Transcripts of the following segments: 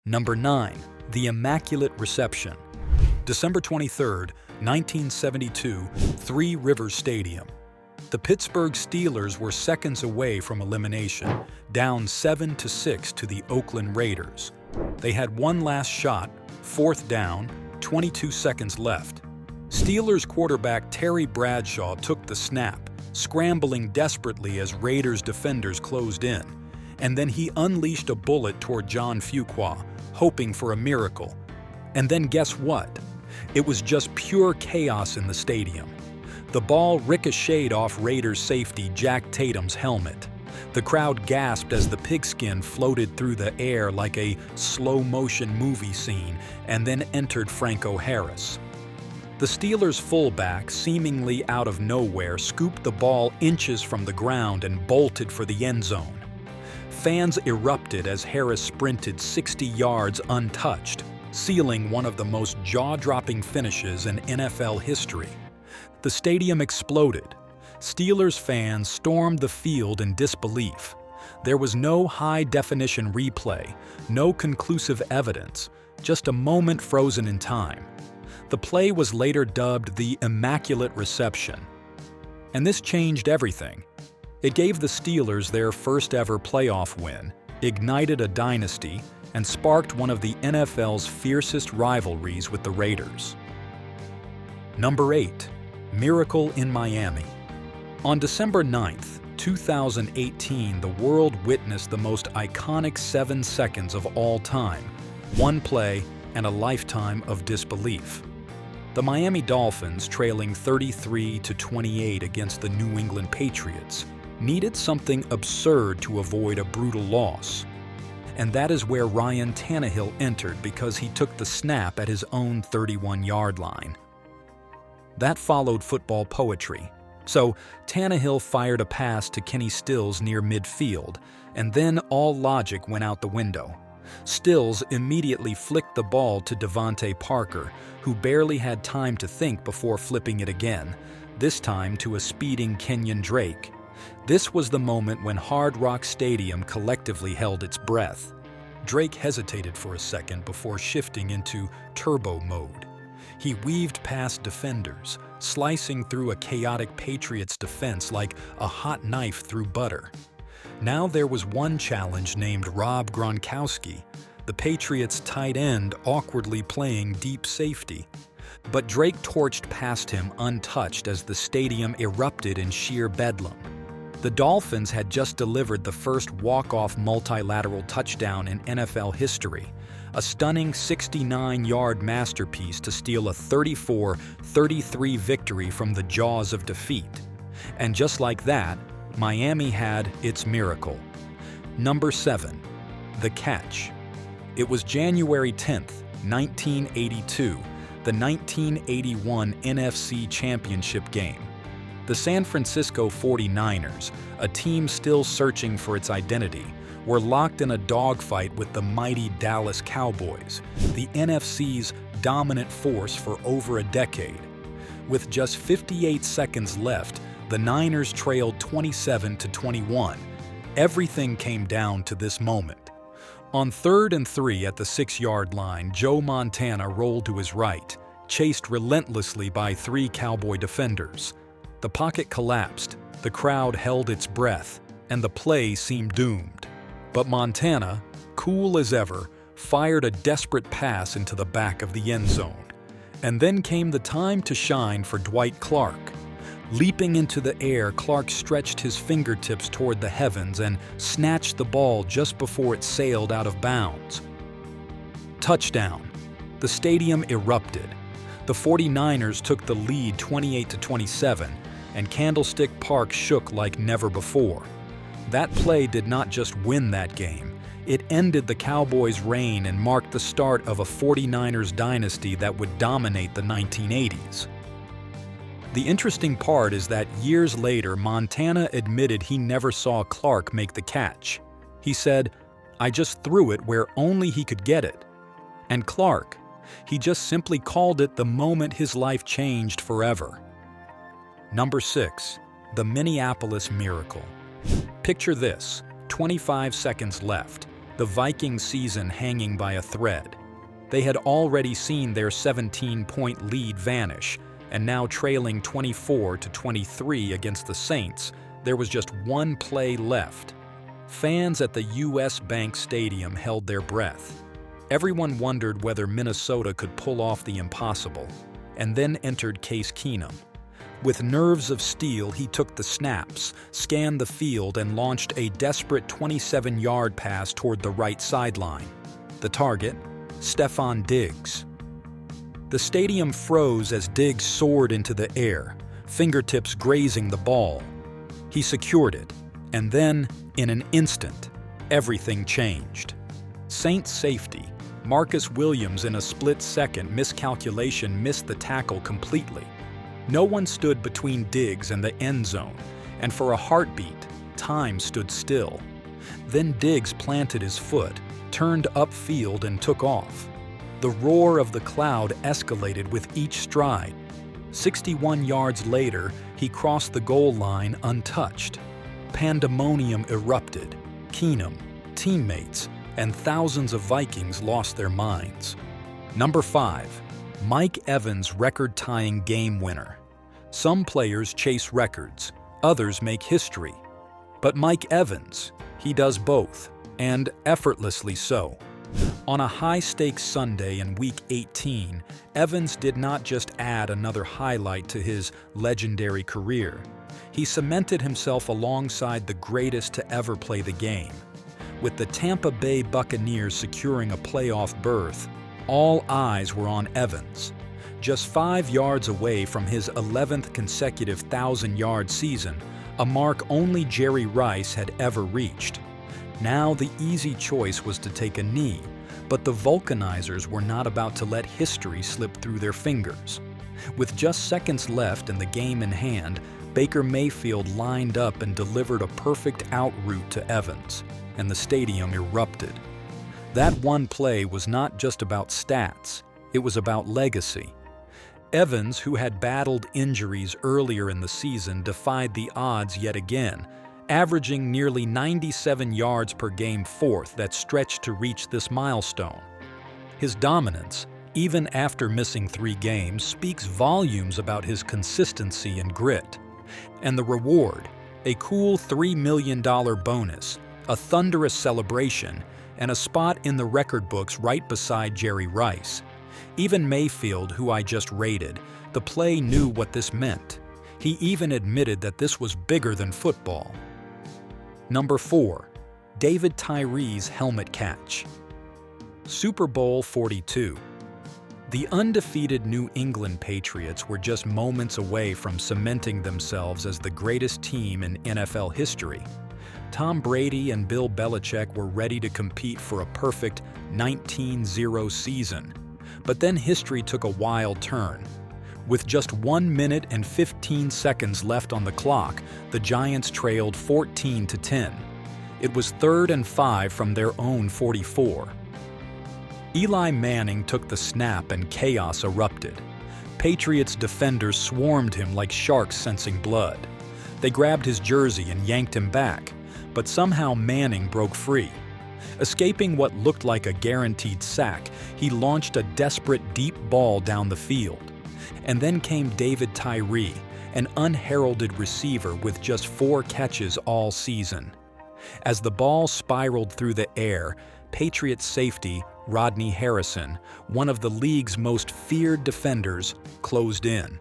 Number 9. The Immaculate Reception. December 23, 1972, Three Rivers Stadium. The Pittsburgh Steelers were seconds away from elimination, down 7-6 to the Oakland Raiders. They had one last shot, fourth down, 22 seconds left. Steelers quarterback Terry Bradshaw took the snap, scrambling desperately as Raiders defenders closed in. And then he unleashed a bullet toward John Fuqua, hoping for a miracle. And then guess what? It was just pure chaos in the stadium. The ball ricocheted off Raiders safety Jack Tatum's helmet. The crowd gasped as the pigskin floated through the air like a slow-motion movie scene and then entered Franco Harris. The Steelers' fullback, seemingly out of nowhere, scooped the ball inches from the ground and bolted for the end zone. Fans erupted as Harris sprinted 60 yards untouched, sealing one of the most jaw-dropping finishes in NFL history. The stadium exploded. Steelers fans stormed the field in disbelief. There was no high-definition replay, no conclusive evidence, just a moment frozen in time. The play was later dubbed the Immaculate Reception. And this changed everything. It gave the Steelers their first-ever playoff win, ignited a dynasty, and sparked one of the NFL's fiercest rivalries with the Raiders. Number 8. Miracle in Miami. On December 9, 2018, the world witnessed the most iconic 7 seconds of all time, one play and a lifetime of disbelief. The Miami Dolphins, trailing 33-28 against the New England Patriots, needed something absurd to avoid a brutal loss. And that is where Ryan Tannehill entered because he took the snap at his own 31-yard line. That followed football poetry. So Tannehill fired a pass to Kenny Stills near midfield, and then all logic went out the window. Stills immediately flicked the ball to Devontae Parker, who barely had time to think before flipping it again, this time to a speeding Kenyon Drake. This was the moment when Hard Rock Stadium collectively held its breath. Drake hesitated for a second before shifting into turbo mode. He weaved past defenders, slicing through a chaotic Patriots defense like a hot knife through butter. Now there was one challenge named Rob Gronkowski, the Patriots' tight end awkwardly playing deep safety. But Drake torched past him untouched as the stadium erupted in sheer bedlam. The Dolphins had just delivered the first walk-off multilateral touchdown in NFL history, a stunning 69-yard masterpiece to steal a 34-33 victory from the jaws of defeat. And just like that, Miami had its miracle. Number 7. The Catch. It was January 10, 1982, the 1981 NFC Championship game. The San Francisco 49ers, a team still searching for its identity, were locked in a dogfight with the mighty Dallas Cowboys, the NFC's dominant force for over a decade. With just 58 seconds left, the Niners trailed 27-21. Everything came down to this moment. On 3rd and 3 at the 6-yard line, Joe Montana rolled to his right, chased relentlessly by 3 Cowboy defenders. The pocket collapsed, the crowd held its breath, and the play seemed doomed. But Montana, cool as ever, fired a desperate pass into the back of the end zone. And then came the time to shine for Dwight Clark. Leaping into the air, Clark stretched his fingertips toward the heavens and snatched the ball just before it sailed out of bounds. Touchdown. The stadium erupted. The 49ers took the lead 28-27, and Candlestick Park shook like never before. That play did not just win that game. It ended the Cowboys' reign and marked the start of a 49ers dynasty that would dominate the 1980s. The interesting part is that years later, Montana admitted he never saw Clark make the catch. He said, "I just threw it where only he could get it." And Clark, he just simply called it the moment his life changed forever. Number 6. The Minneapolis Miracle. Picture this, 25 seconds left. the Viking season hanging by a thread. They had already seen their 17-point lead vanish, and now trailing 24-23 against the Saints, there was just one play left. Fans at the U.S. Bank Stadium held their breath. Everyone wondered whether Minnesota could pull off the impossible, and then entered Case Keenum. With nerves of steel, he took the snaps, scanned the field, and launched a desperate 27-yard pass toward the right sideline. The target? Stefon Diggs. The stadium froze as Diggs soared into the air, fingertips grazing the ball. He secured it, and then, in an instant, everything changed. Saints safety, Marcus Williams, in a split-second miscalculation, missed the tackle completely. No one stood between Diggs and the end zone, and for a heartbeat, time stood still. Then Diggs planted his foot, turned upfield, and took off. The roar of the crowd escalated with each stride. 61 yards later, he crossed the goal line untouched. Pandemonium erupted. Keenum, teammates, and thousands of Vikings lost their minds. Number 5. Mike Evans' record-tying game winner. Some players chase records, others make history. But Mike Evans, he does both, and effortlessly so. On a high-stakes Sunday in Week 18, Evans did not just add another highlight to his legendary career. He cemented himself alongside the greatest to ever play the game. With the Tampa Bay Buccaneers securing a playoff berth, all eyes were on Evans. Just 5 yards away from his 11th consecutive 1,000-yard season, a mark only Jerry Rice had ever reached. Now the easy choice was to take a knee, but the Vulcanizers were not about to let history slip through their fingers. With just seconds left and the game in hand, Baker Mayfield lined up and delivered a perfect out route to Evans, and the stadium erupted. That one play was not just about stats, it was about legacy. Evans, who had battled injuries earlier in the season, defied the odds yet again, averaging nearly 97 yards per game fourth that stretched to reach this milestone. His dominance, even after missing 3 games, speaks volumes about his consistency and grit. And the reward, a cool $3 million bonus, a thunderous celebration, and a spot in the record books right beside Jerry Rice. Even Mayfield, who I just rated, the play knew what this meant. He even admitted that this was bigger than football. Number 4. David Tyree's helmet catch. Super Bowl 42. The undefeated New England Patriots were just moments away from cementing themselves as the greatest team in NFL history. Tom Brady and Bill Belichick were ready to compete for a perfect 19-0 season. But then history took a wild turn. With just 1 minute and 15 seconds left on the clock, the Giants trailed 14-10. It was 3rd and 5 from their own 44. Eli Manning took the snap and chaos erupted. Patriots defenders swarmed him like sharks sensing blood. They grabbed his jersey and yanked him back, but somehow Manning broke free. Escaping what looked like a guaranteed sack, he launched a desperate deep ball down the field. And then came David Tyree, an unheralded receiver with just 4 catches all season. As the ball spiraled through the air, Patriots safety Rodney Harrison, one of the league's most feared defenders, closed in.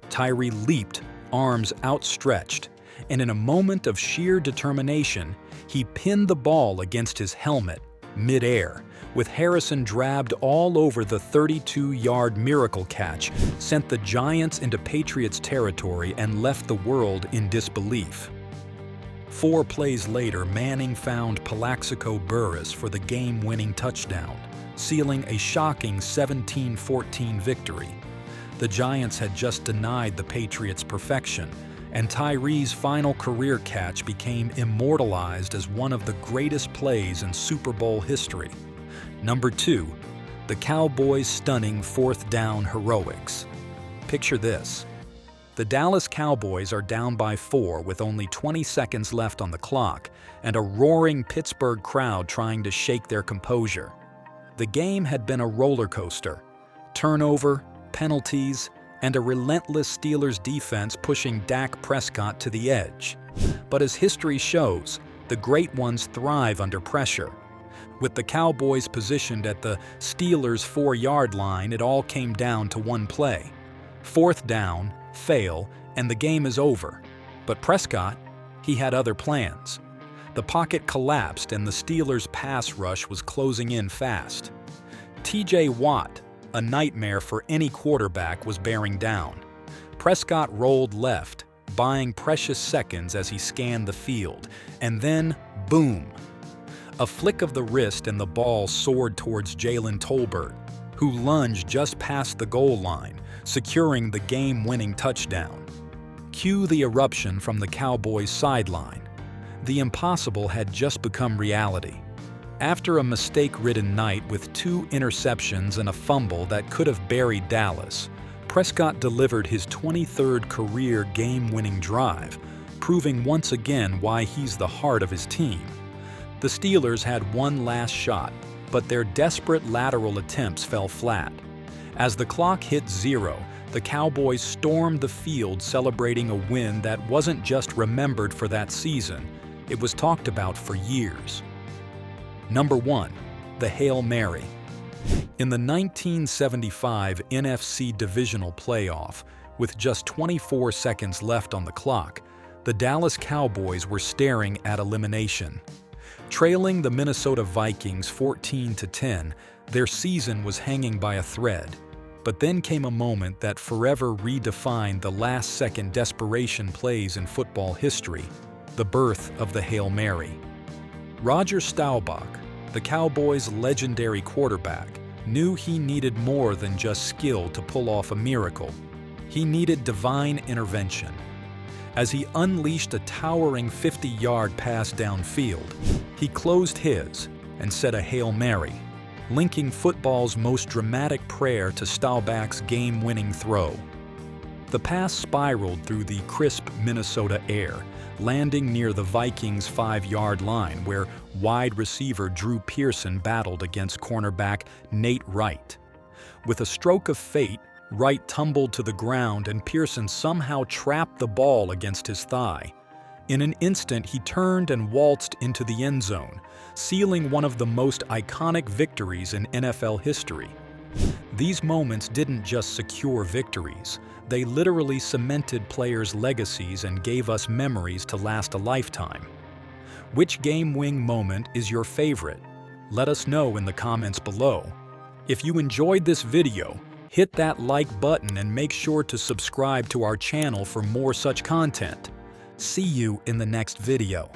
Tyree leaped, arms outstretched, and in a moment of sheer determination, he pinned the ball against his helmet, mid-air, with Harrison dragged all over. The 32-yard miracle catch sent the Giants into Patriots territory and left the world in disbelief. 4 plays later, Manning found Plaxico Burress for the game-winning touchdown, sealing a shocking 17-14 victory. The Giants had just denied the Patriots perfection, and Tyree's final career catch became immortalized as one of the greatest plays in Super Bowl history. Number 2, the Cowboys' stunning 4th down heroics. Picture this. The Dallas Cowboys are down by 4 with only 20 seconds left on the clock and a roaring Pittsburgh crowd trying to shake their composure. The game had been a roller coaster. Turnover, penalties, and a relentless Steelers defense pushing Dak Prescott to the edge. But as history shows, the great ones thrive under pressure. With the Cowboys positioned at the Steelers' 4-yard line, it all came down to one play. Fourth down, fail, and the game is over. But Prescott, he had other plans. The pocket collapsed and the Steelers' pass rush was closing in fast. T.J. Watt, a nightmare for any quarterback, was bearing down. Prescott rolled left, buying precious seconds as he scanned the field, and then, boom! A flick of the wrist and the ball soared towards Jalen Tolbert, who lunged just past the goal line, securing the game-winning touchdown. Cue the eruption from the Cowboys' sideline. The impossible had just become reality. After a mistake-ridden night with 2 interceptions and a fumble that could have buried Dallas, Prescott delivered his 23rd career game-winning drive, proving once again why he's the heart of his team. The Steelers had one last shot, but their desperate lateral attempts fell flat. As the clock hit 0, the Cowboys stormed the field celebrating a win that wasn't just remembered for that season, it was talked about for years. Number 1. The Hail Mary. In the 1975 NFC Divisional Playoff, with just 24 seconds left on the clock, the Dallas Cowboys were staring at elimination. Trailing the Minnesota Vikings 14-10, their season was hanging by a thread. But then came a moment that forever redefined the last-second desperation plays in football history, the birth of the Hail Mary. Roger Staubach, the Cowboys' legendary quarterback, knew he needed more than just skill to pull off a miracle. He needed divine intervention. As he unleashed a towering 50-yard pass downfield, he closed his and said a Hail Mary, linking football's most dramatic prayer to Staubach's game-winning throw. The pass spiraled through the crisp Minnesota air, landing near the Vikings' 5-yard line where wide receiver Drew Pearson battled against cornerback Nate Wright. With a stroke of fate, Wright tumbled to the ground and Pearson somehow trapped the ball against his thigh. In an instant, he turned and waltzed into the end zone, sealing one of the most iconic victories in NFL history. These moments didn't just secure victories, they literally cemented players' legacies and gave us memories to last a lifetime. Which game-winning moment is your favorite? Let us know in the comments below. If you enjoyed this video, hit that like button and make sure to subscribe to our channel for more such content. See you in the next video.